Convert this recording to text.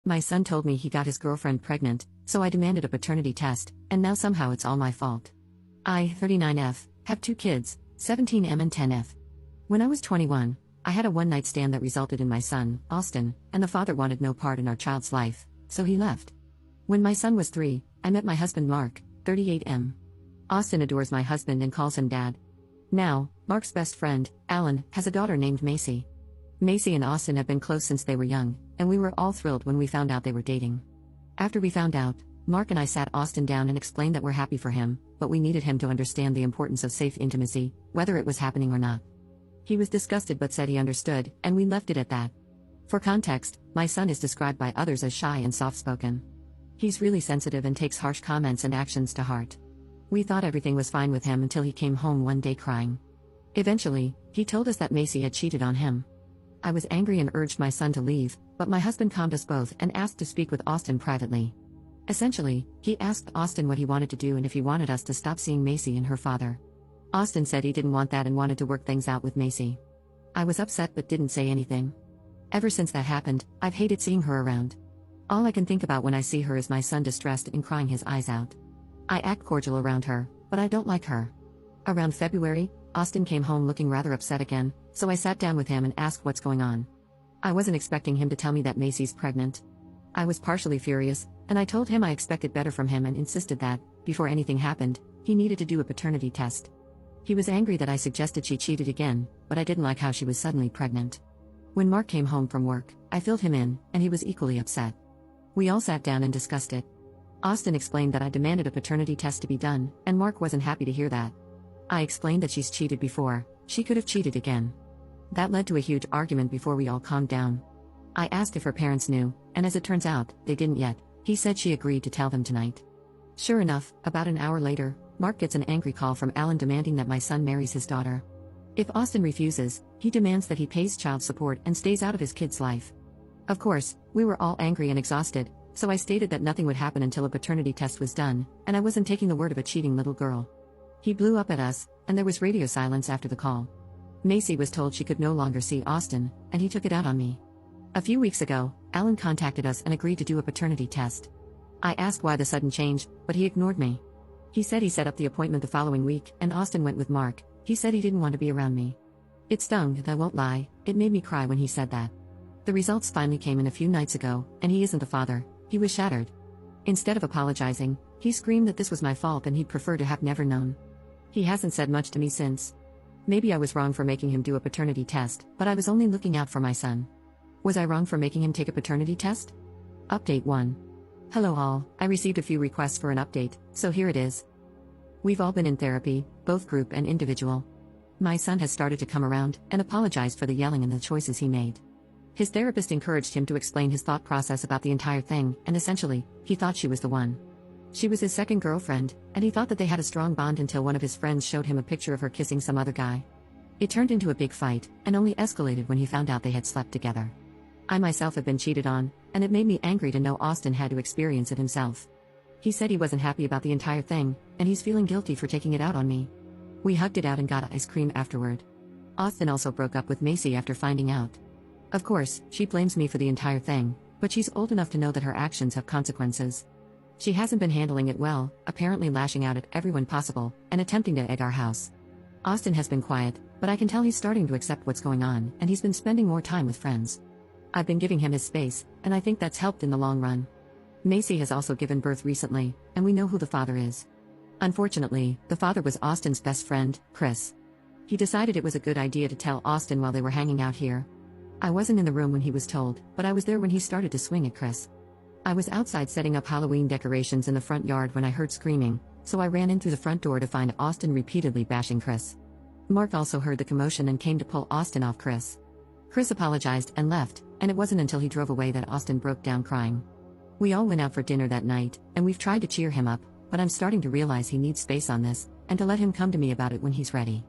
My son told me he got his girlfriend pregnant, so I demanded a paternity test, and now somehow it's all my fault. I, 39F, have 2 kids, 17M and 10F. When I was 21, I had a one-night stand that resulted in my son, Austin, and the father wanted no part in our child's life, so he left. When my son was 3, I met my husband Mark, 38M. Austin adores my husband and calls him Dad. Now, Mark's best friend, Alan, has a daughter named Macy. Macy and Austin have been close since they were young, and we were all thrilled when we found out they were dating. After we found out, Mark and I sat Austin down and explained that we're happy for him, but we needed him to understand the importance of safe intimacy, whether it was happening or not. He was disgusted but said he understood, and we left it at that. For context, my son is described by others as shy and soft-spoken. He's really sensitive and takes harsh comments and actions to heart. We thought everything was fine with him until he came home one day crying. Eventually, he told us that Macy had cheated on him. I was angry and urged my son to leave, but my husband calmed us both and asked to speak with Austin privately. Essentially, he asked Austin what he wanted to do and if he wanted us to stop seeing Macy and her father. Austin said he didn't want that and wanted to work things out with Macy. I was upset but didn't say anything. Ever since that happened, I've hated seeing her around. All I can think about when I see her is my son distressed and crying his eyes out. I act cordial around her, but I don't like her. Around February, Austin came home looking rather upset again, so I sat down with him and asked what's going on. I wasn't expecting him to tell me that Macy's pregnant. I was partially furious, and I told him I expected better from him and insisted that, before anything happened, he needed to do a paternity test. He was angry that I suggested she cheated again, but I didn't like how she was suddenly pregnant. When Mark came home from work, I filled him in, and he was equally upset. We all sat down and discussed it. Austin explained that I demanded a paternity test to be done, and Mark wasn't happy to hear that. I explained that she's cheated before, she could have cheated again. That led to a huge argument before we all calmed down. I asked if her parents knew, and as it turns out, they didn't yet. He said she agreed to tell them tonight. Sure enough, about an hour later, Mark gets an angry call from Alan demanding that my son marries his daughter. If Austin refuses, he demands that he pays child support and stays out of his kid's life. Of course, we were all angry and exhausted, so I stated that nothing would happen until a paternity test was done, and I wasn't taking the word of a cheating little girl. He blew up at us, and there was radio silence after the call. Macy was told she could no longer see Austin, and he took it out on me. A few weeks ago, Alan contacted us and agreed to do a paternity test. I asked why the sudden change, but he ignored me. He said he set up the appointment the following week, and Austin went with Mark. He said he didn't want to be around me. It stung, and I won't lie, it made me cry when he said that. The results finally came in a few nights ago, and he isn't the father. He was shattered. Instead of apologizing, he screamed that this was my fault and he'd prefer to have never known. He hasn't said much to me since. Maybe I was wrong for making him do a paternity test, but I was only looking out for my son. Was I wrong for making him take a paternity test? Update 1. Hello all, I received a few requests for an update, so here it is. We've all been in therapy, both group and individual. My son has started to come around and apologized for the yelling and the choices he made. His therapist encouraged him to explain his thought process about the entire thing, and essentially, he thought she was the one. She was his second girlfriend, and he thought that they had a strong bond until one of his friends showed him a picture of her kissing some other guy. It turned into a big fight, and only escalated when he found out they had slept together. I myself have been cheated on, and it made me angry to know Austin had to experience it himself. He said he wasn't happy about the entire thing, and he's feeling guilty for taking it out on me. We hugged it out and got ice cream afterward. Austin also broke up with Macy after finding out. Of course, she blames me for the entire thing, but she's old enough to know that her actions have consequences. She hasn't been handling it well, apparently lashing out at everyone possible, and attempting to egg our house. Austin has been quiet, but I can tell he's starting to accept what's going on, and he's been spending more time with friends. I've been giving him his space, and I think that's helped in the long run. Macy has also given birth recently, and we know who the father is. Unfortunately, the father was Austin's best friend, Chris. He decided it was a good idea to tell Austin while they were hanging out here. I wasn't in the room when he was told, but I was there when he started to swing at Chris. I was outside setting up Halloween decorations in the front yard when I heard screaming, so I ran in through the front door to find Austin repeatedly bashing Chris. Mark also heard the commotion and came to pull Austin off Chris. Chris apologized and left, and it wasn't until he drove away that Austin broke down crying. We all went out for dinner that night, and we've tried to cheer him up, but I'm starting to realize he needs space on this, and to let him come to me about it when he's ready.